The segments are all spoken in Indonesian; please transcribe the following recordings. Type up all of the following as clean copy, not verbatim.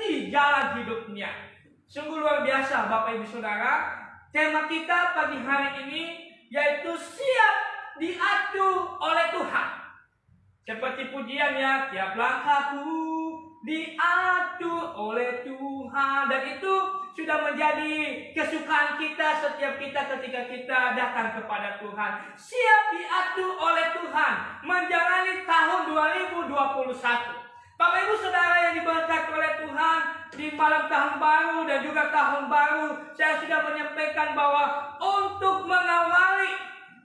meniti jalan hidupnya. Sungguh luar biasa Bapak Ibu Saudara. Tema kita pagi hari ini yaitu siap diatur oleh Tuhan. Seperti pujiannya, tiap langkahku diatur oleh Tuhan. Dan itu sudah menjadi kesukaan kita setiap kita ketika kita datang kepada Tuhan. Siap diatur oleh Tuhan menjalani tahun 2021. Bapak Ibu Saudara yang diberkati oleh Tuhan, di malam tahun baru dan juga tahun baru, saya sudah menyampaikan bahwa untuk mengawali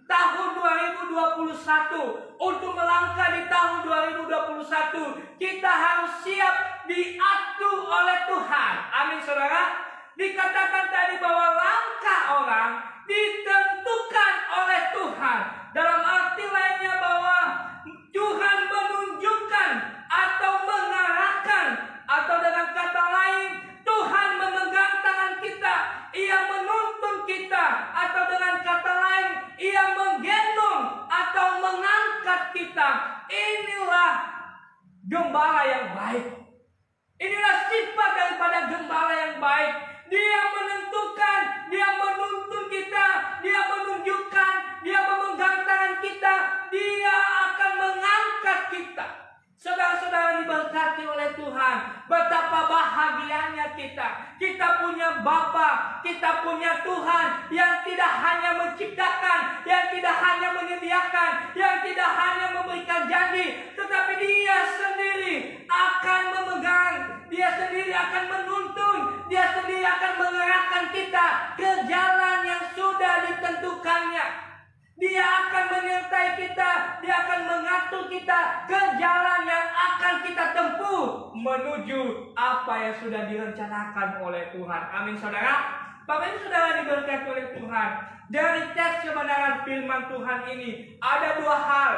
tahun 2021, untuk melangkah di tahun 2021, kita harus siap diatur oleh Tuhan. Amin saudara. Dikatakan tadi bahwa langkah orang ditentukan oleh Tuhan. Dalam arti lainnya bahwa Tuhan menunjukkan atau mengarahkan, atau dengan kata lain Tuhan memegang tangan kita, Ia menuntun kita, atau dengan kata lain Ia menggendong atau mengangkat kita. Inilah gembala yang baik. Inilah sifat daripada gembala yang baik. Dia menentukan, Dia menuntun kita, Dia menunjukkan, Dia memegang tangan kita, Dia akan mengangkat kita. Saudara-saudara diberkati oleh Tuhan, betapa bahagianya kita. Kita punya Bapa, kita punya Tuhan yang tidak hanya menciptakan, yang tidak hanya menyediakan, yang tidak hanya memberikan janji, tetapi Dia sendiri akan memegang, Dia sendiri akan menuntun, Dia sendiri akan mengarahkan kita ke jalan yang sudah ditentukannya. Dia akan menyertai kita, Dia akan mengatur kita ke jalan yang akan kita tempuh menuju apa yang sudah direncanakan oleh Tuhan. Amin saudara. Bapak Ibu Saudara diberkati oleh Tuhan. Dari teks kebenaran firman Tuhan ini ada dua hal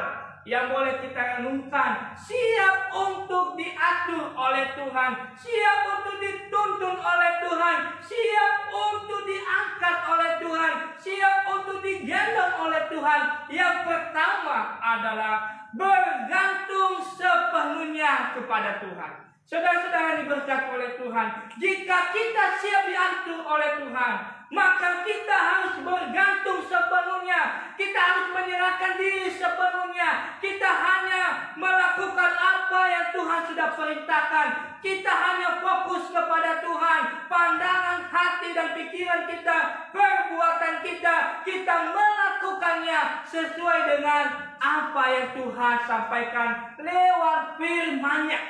yang boleh kita renungkan. Siap untuk diatur oleh Tuhan, siap untuk dituntun oleh Tuhan, siap untuk diangkat oleh Tuhan, siap untuk digendong oleh Tuhan. Yang pertama adalah bergantung sepenuhnya kepada Tuhan. Saudara-saudara diberkati oleh Tuhan, jika kita siap diatur oleh Tuhan, maka kita harus bergantung sepenuhnya. Kita harus menyerahkan diri sepenuhnya. Kita hanya melakukan apa yang Tuhan sudah perintahkan. Kita hanya fokus kepada Tuhan. Pandangan hati dan pikiran kita, perbuatan kita, kita melakukannya sesuai dengan apa yang Tuhan sampaikan lewat firman-Nya.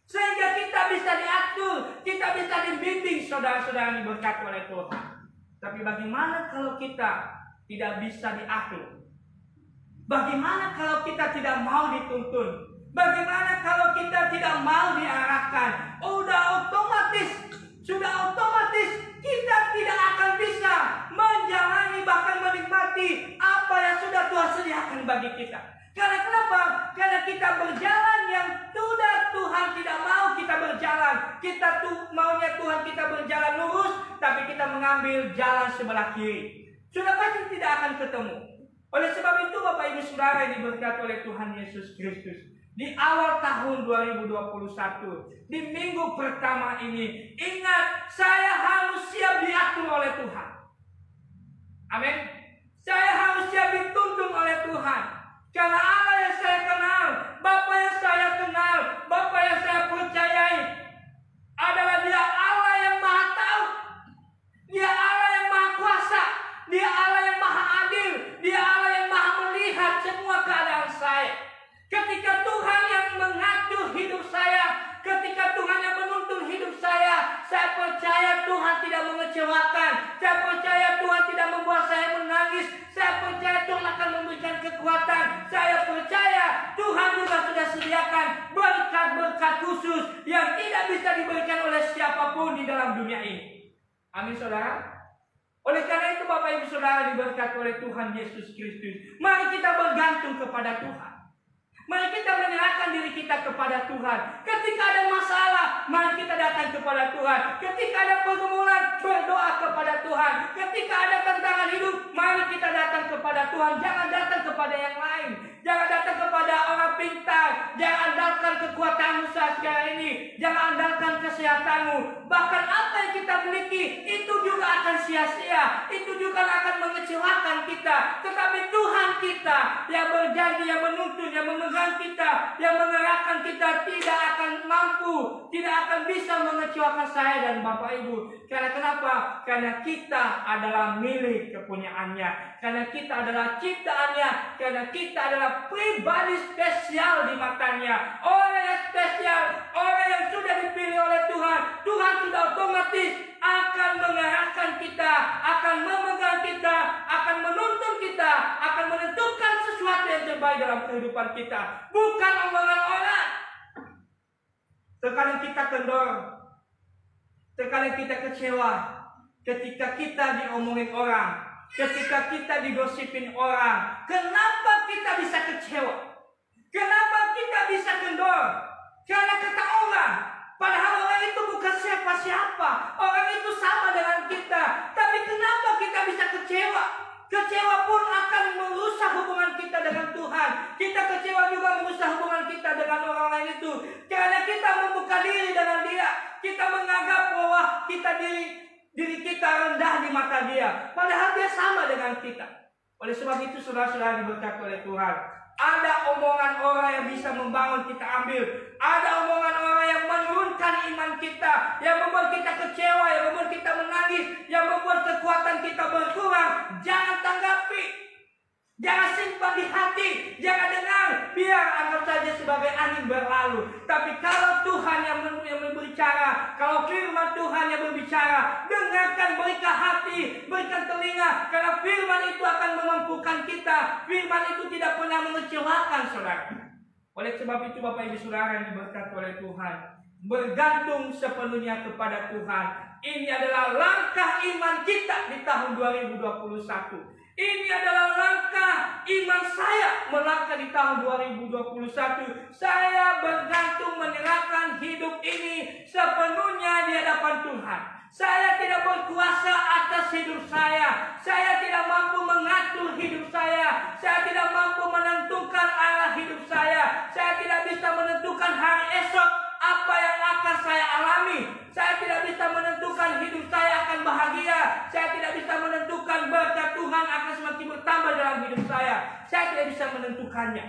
Sehingga kita bisa diatur, kita bisa dibimbing, saudara-saudara yang diberkati oleh Tuhan. Tapi bagaimana kalau kita tidak bisa diatur? Bagaimana kalau kita tidak mau dituntun? Bagaimana kalau kita tidak mau diarahkan? Sudah otomatis kita tidak akan bisa menjalani bahkan menikmati apa yang sudah Tuhan sediakan bagi kita. Karena kenapa? Karena kita berjalan yang sudah Tuhan tidak mau kita berjalan. Kita maunya Tuhan kita berjalan lurus, tapi kita mengambil jalan sebelah kiri. Sudah pasti tidak akan ketemu. Oleh sebab itu Bapak Ibu Saudara yang diberkati oleh Tuhan Yesus Kristus, di awal tahun 2021, di minggu pertama ini, ingat, saya harus siap diatur oleh Tuhan. Amin. Saya harus siap dituntun oleh Tuhan. Karena Allah yang saya kenal, Bapa yang saya kenal, Bapa yang saya percayai adalah Dia Allah yang Maha Tahu, Dia Allah yang Maha Kuasa, Dia Allah yang Maha Adil, Dia Allah yang Maha melihat semua keadaan saya. Ketika Tuhan yang mengatur hidup saya, ketika Tuhan yang menuntun hidup saya percaya Tuhan tidak mengecewakan. Saya percaya Tuhan tidak membuat saya menangis. Saya percaya Tuhan akan memberikan kekuatan. Saya percaya Tuhan juga sudah sediakan berkat-berkat khusus yang tidak bisa diberikan oleh siapapun di dalam dunia ini. Amin saudara. Oleh karena itu Bapak Ibu Saudara diberkati oleh Tuhan Yesus Kristus, mari kita bergantung kepada Tuhan. Mari kita menyerahkan diri kita kepada Tuhan. Ketika ada masalah, mari kita datang kepada Tuhan. Ketika ada pergumulan, berdoa kepada Tuhan. Ketika ada tantangan hidup, mari kita datang kepada Tuhan. Jangan datang kepada yang lain. Jangan datang kepada orang pintar. Jangan datang andalkan kekuatanmu saat sekarang ini. Jangan andalkan kesehatanmu. Bahkan apa yang kita miliki itu juga akan sia-sia. Itu juga akan mengecewakan kita. Tetapi Tuhan kita yang berjanji, yang menuntun, yang memegang kita, yang mengerahkan kita tidak akan mampu, tidak akan bisa mengecewakan saya dan Bapak Ibu. Karena kenapa? Karena kita adalah milik kepunyaannya. Karena kita adalah ciptaannya. Karena kita adalah pribadi spesial di matanya. Orang yang spesial, orang yang sudah dipilih oleh Tuhan. Tuhan sudah otomatis akan mengarahkan kita, akan memegang kita, akan menuntun kita, akan menentukan sesuatu yang terbaik dalam kehidupan kita. Bukan omongan orang. Terkadang kita kendor, terkadang kita kecewa ketika kita diomongin orang, ketika kita digosipin orang. Kenapa kita bisa kecewa? Kenapa kita bisa kendor? Karena kata orang. Padahal orang itu bukan siapa-siapa. Orang itu sama dengan kita. Tapi kenapa kita bisa kecewa? Kecewa pun akan merusak hubungan kita dengan Tuhan. Kita kecewa juga merusak hubungan kita dengan orang lain itu. Karena kita membuka diri dengan dia. Kita menganggap bahwa diri kita rendah di mata dia. Padahal dia sama dengan kita. Oleh sebab itu saudara-saudara diberkati oleh Tuhan. Ada omongan orang yang bisa membangun kita ambil. Ada omongan orang yang menurunkan iman kita, yang membuat kita kecewa, yang membuat kita menangis, yang membuat kekuatan kita berkurang. Jangan tanggapi. Jangan simpan di hati. Jangan dengar. Biar anggap saja sebagai angin berlalu. Tapi kalau Tuhan yang berbicara, kalau firman Tuhan yang berbicara, dengarkan, berikan hati, berikan telinga. Karena firman itu akan memampukan kita. Firman itu tidak pernah mengecewakan saudara. Oleh sebab itu Bapak Ibu Saudara yang diberkati oleh Tuhan, bergantung sepenuhnya kepada Tuhan. Ini adalah langkah iman kita di tahun 2021. Ini adalah langkah iman saya melangkah di tahun 2021. Saya bergantung menyerahkan hidup ini sepenuhnya di hadapan Tuhan. Saya tidak berkuasa atas hidup saya. Saya tidak mampu mengatur hidup saya. Saya tidak mampu menentukan arah hidup saya. Saya tidak bisa menentukan hari esok apa yang akan saya alami. Saya tidak bisa menentukan hidup saya akan bahagia. Saya tidak bisa menentukan berkat Tuhan akan semakin bertambah dalam hidup saya. Saya tidak bisa menentukannya.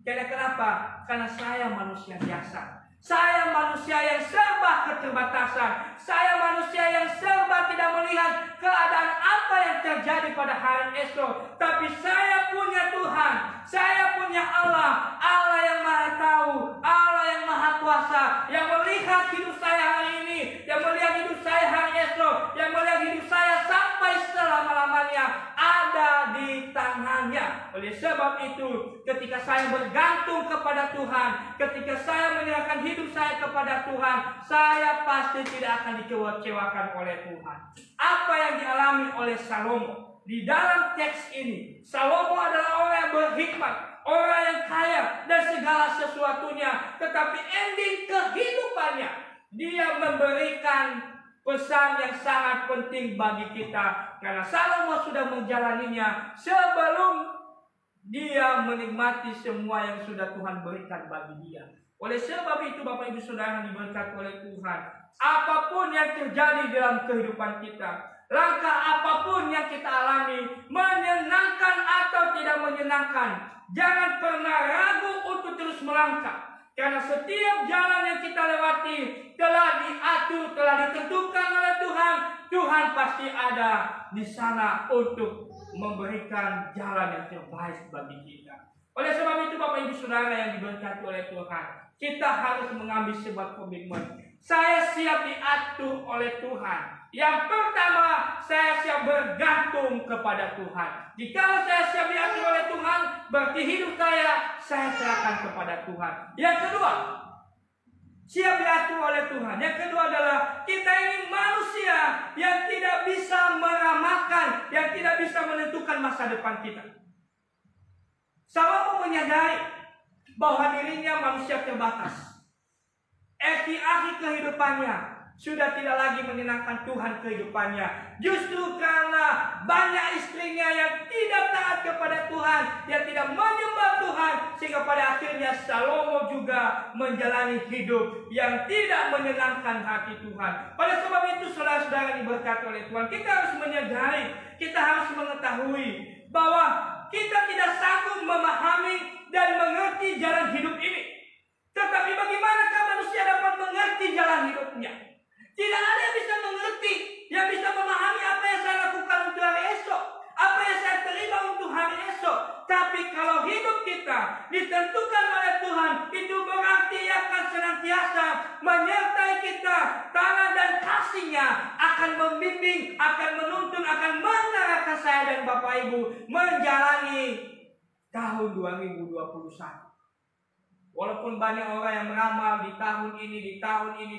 Karena kenapa? Karena saya manusia biasa. Saya manusia yang serba keterbatasan. Saya manusia yang serba tidak melihat keadaan apa yang terjadi pada hari esok. Tapi saya punya Tuhan. Saya punya Allah. Allah yang maha tahu. Allah yang maha kuasa. Yang melihat hidup saya hari ini. Yang melihat hidup saya hari esok. Yang melihat hidup saya sampai selama-lamanya. Ada di tangannya. Oleh sebab itu, ketika saya bergantung kepada Tuhan, ketika saya menyerahkan hidup saya kepada Tuhan, saya pasti tidak akan dikecewakan oleh Tuhan. Apa yang dialami oleh Salomo di dalam teks ini? Salomo adalah orang yang berhikmat, orang yang kaya dan segala sesuatunya, tetapi ending kehidupannya dia memberikan pesan yang sangat penting bagi kita. Karena Salomo sudah menjalaninya sebelum dia menikmati semua yang sudah Tuhan berikan bagi dia. Oleh sebab itu Bapak Ibu Saudara yang diberkati oleh Tuhan, apapun yang terjadi dalam kehidupan kita, langkah apapun yang kita alami, menyenangkan atau tidak menyenangkan, jangan pernah ragu untuk terus melangkah. Karena setiap jalan yang kita lewati telah diatur, telah ditentukan oleh Tuhan. Tuhan pasti ada di sana untuk memberikan jalan yang terbaik bagi kita. Oleh sebab itu Bapak Ibu Saudara yang diberkati oleh Tuhan, kita harus mengambil sebuah komitmen. Saya siap diatur oleh Tuhan. Yang pertama, saya siap bergantung kepada Tuhan. Jika saya siap diatur oleh Tuhan, berarti hidup saya serahkan kepada Tuhan. Yang kedua, siap diatur oleh Tuhan. Yang kedua adalah kita ini manusia yang tidak bisa meramalkan, yang tidak bisa menentukan masa depan kita. Salomo menyadari bahwa dirinya manusia terbatas. Akhir kehidupannya sudah tidak lagi menyenangkan Tuhan kehidupannya. Justru karena banyak istrinya yang tidak taat kepada Tuhan, yang tidak menyembah Tuhan, sehingga pada akhirnya Salomo juga juga menjalani hidup yang tidak menyenangkan hati Tuhan. Pada sebab itu saudara-saudara diberkati oleh Tuhan, kita harus menyadari, kita harus mengetahui bahwa kita tidak sanggup memahami dan mengerti jalan hidup ini. Tetapi bagaimanakah manusia dapat mengerti jalan hidupnya? Tidak ada yang bisa mengerti, yang bisa memahami apa yang saya lakukan untuk hari esok, apa yang saya terima untuk hari esok. Tapi kalau hidup kita ditentukan oleh Tuhan, itu berarti Ia akan senantiasa menyertai kita. Tangan dan kasih-Nya akan membimbing, akan menuntun, akan mengarahkan saya dan Bapak Ibu menjalani tahun 2021. Walaupun banyak orang yang meramal di tahun ini,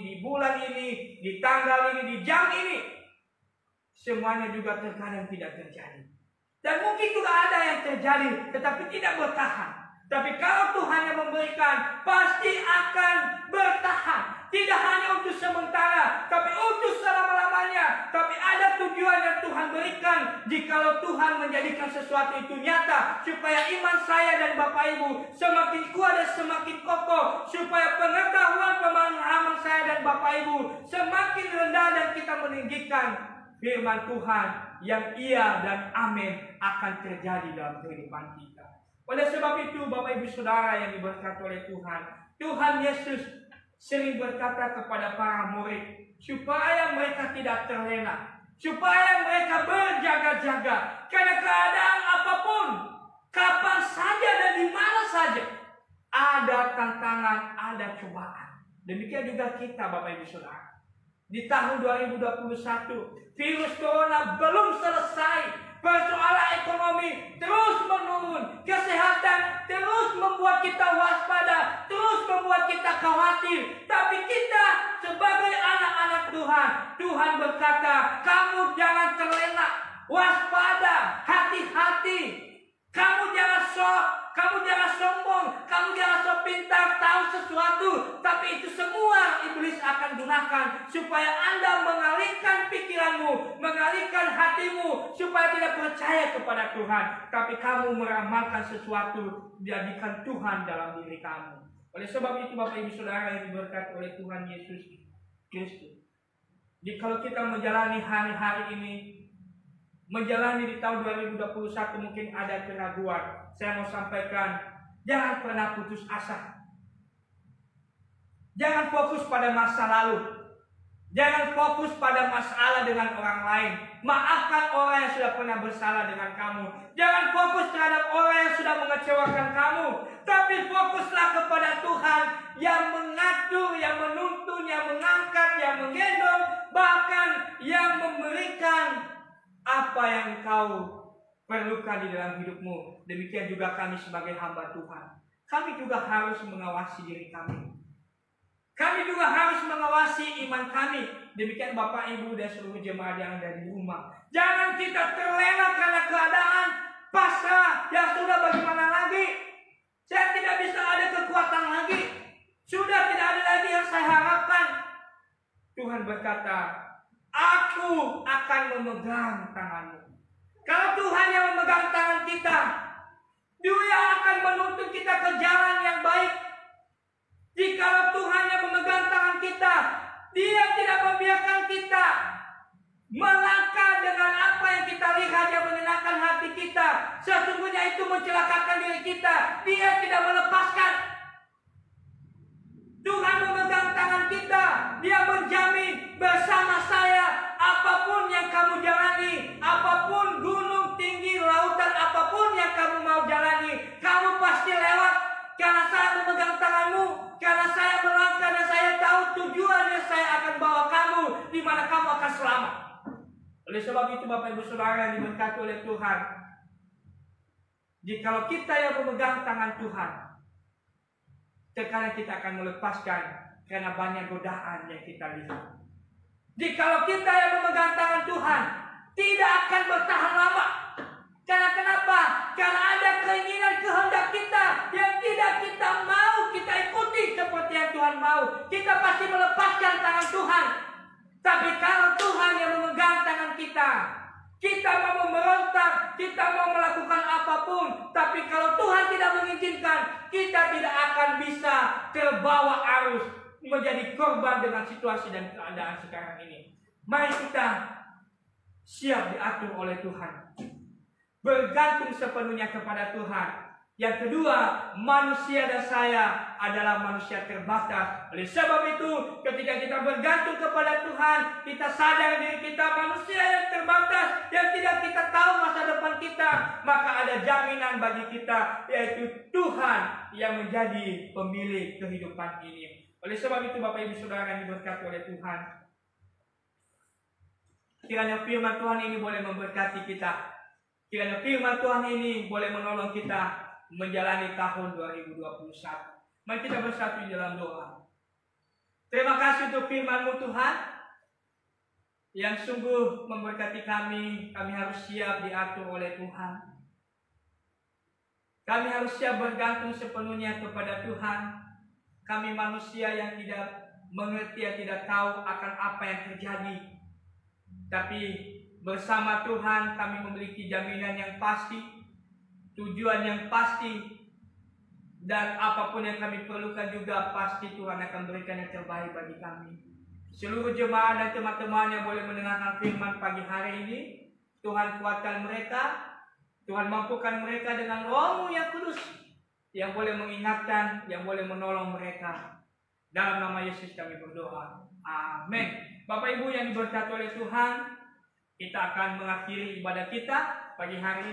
di bulan ini, di tanggal ini, di jam ini, semuanya juga terkadang tidak terjadi. Dan mungkin juga ada yang terjadi, tetapi tidak bertahan. Tapi kalau Tuhan yang memberikan, pasti akan bertahan. Tidak hanya untuk sementara, tapi untuk selama-lamanya. Tapi ada tujuan yang Tuhan berikan. Jikalau Tuhan menjadikan sesuatu itu nyata, supaya iman saya dan Bapak Ibu semakin kuat dan semakin kokoh. Supaya pengetahuan pemahaman saya dan Bapak Ibu semakin rendah, dan kita meninggikan firman Tuhan yang iya dan amin akan terjadi dalam kehidupan kita. Oleh sebab itu, Bapak Ibu Saudara yang diberkati oleh Tuhan, Tuhan Yesus sering berkata kepada para murid supaya mereka tidak terlena, supaya mereka berjaga-jaga karena keadaan apapun, kapan saja dan di mana saja ada tantangan, ada cobaan. Demikian juga kita, Bapak Ibu Saudara. Di tahun 2021, virus corona belum selesai. Persoalan ekonomi terus menurun, kesehatan terus membuat kita waspada, terus membuat kita khawatir. Tapi kita sebagai anak-anak Tuhan, Tuhan berkata, kamu jangan terlena, waspada, hati-hati. Kamu jangan sombong, kamu jangan sok pintar tahu sesuatu. Tapi itu semua iblis akan gunakan supaya Anda mengalihkan pikiranmu, mengalihkan hatimu, supaya tidak percaya kepada Tuhan. Tapi kamu meramalkan sesuatu, jadikan Tuhan dalam diri kamu. Oleh sebab itu, Bapak Ibu Saudara yang diberkati oleh Tuhan Yesus Kristus, kalau kita menjalani hari-hari ini, menjalani di tahun 2021 mungkin ada keraguan, saya mau sampaikan, jangan pernah putus asa. Jangan fokus pada masa lalu. Jangan fokus pada masalah dengan orang lain. Maafkan orang yang sudah pernah bersalah dengan kamu. Jangan fokus terhadap orang yang sudah mengecewakan kamu. Tapi fokuslah kepada Tuhan yang mengatur, yang menuntun, yang mengangkat, yang menggendong, bahkan yang memberikan apa yang kau perlukan di dalam hidupmu. Demikian juga kami sebagai hamba Tuhan. Kami juga harus mengawasi diri kami. Kami juga harus mengawasi iman kami. Demikian Bapak Ibu dan seluruh jemaat yang ada di rumah. Jangan kita terlena karena keadaan pasrah. Ya sudah, bagaimana lagi? Saya tidak bisa ada kekuatan lagi. Sudah tidak ada lagi yang saya harapkan. Tuhan berkata, aku akan memegang tanganmu. Kalau Tuhan yang memegang tangan kita, Dia akan menuntun kita ke jalan yang baik. Jika Tuhan yang memegang tangan kita, Dia tidak membiarkan kita melangkah dengan apa yang kita lihat yang menyenangkan hati kita. Sesungguhnya itu mencelakakan diri kita. Dia tidak melepaskan. Tuhan memegang tangan kita. Dia menjamin bersama saya, apapun yang kamu jalani, apapun gunung tinggi, lautan, apapun yang kamu mau jalani, kamu pasti lewat. Karena saya memegang tanganmu, karena saya melangkah dan saya tahu tujuannya, saya akan bawa kamu di mana kamu akan selamat. Oleh sebab itu, Bapak Ibu Saudara yang diberkati oleh Tuhan, jikalau kita yang memegang tangan Tuhan, terkadang kita akan melepaskan karena banyak godaan yang kita lihat. Jikalau kita yang memegang tangan Tuhan, tidak akan bertahan lama. Karena kenapa? Karena ada keinginan kehendak kita yang tidak kita mau kita ikuti seperti yang Tuhan mau. Kita pasti melepaskan tangan Tuhan. Tapi kalau Tuhan yang memegang tangan kita, kita mau memberontak, kita mau melakukan apapun, tapi kalau Tuhan tidak mengizinkan, kita tidak akan bisa terbawa arus, menjadi korban dengan situasi dan keadaan sekarang ini. Mari kita siap diatur oleh Tuhan, bergantung sepenuhnya kepada Tuhan. Yang kedua, manusia dan saya adalah manusia terbatas. Oleh sebab itu, ketika kita bergantung kepada Tuhan, kita sadar diri kita manusia yang terbatas, yang tidak kita tahu masa depan kita, maka ada jaminan bagi kita, yaitu Tuhan yang menjadi pemilik kehidupan ini. Oleh sebab itu, Bapak Ibu Saudara yang diberkati oleh Tuhan, kiranya firman Tuhan ini boleh memberkati kita. Kiranya firman Tuhan ini boleh menolong kita menjalani tahun 2021. Mari kita bersatu di dalam doa. Terima kasih untuk firman-Mu Tuhan, yang sungguh memberkati kami. Kami harus siap diatur oleh Tuhan. Kami harus siap bergantung sepenuhnya kepada Tuhan. Kami manusia yang tidak mengerti, yang tidak tahu akan apa yang terjadi. Tapi bersama Tuhan kami memiliki jaminan yang pasti, tujuan yang pasti, dan apapun yang kami perlukan juga pasti Tuhan akan berikan yang terbaik bagi kami. Seluruh jemaat dan teman-teman yang boleh mendengarkan firman pagi hari ini, Tuhan kuatkan mereka, Tuhan mampukan mereka dengan Roh-Mu yang kudus, yang boleh mengingatkan, yang boleh menolong mereka. Dalam nama Yesus kami berdoa. Amin. Bapak Ibu yang diberkati oleh Tuhan, kita akan mengakhiri ibadah kita pagi hari ini.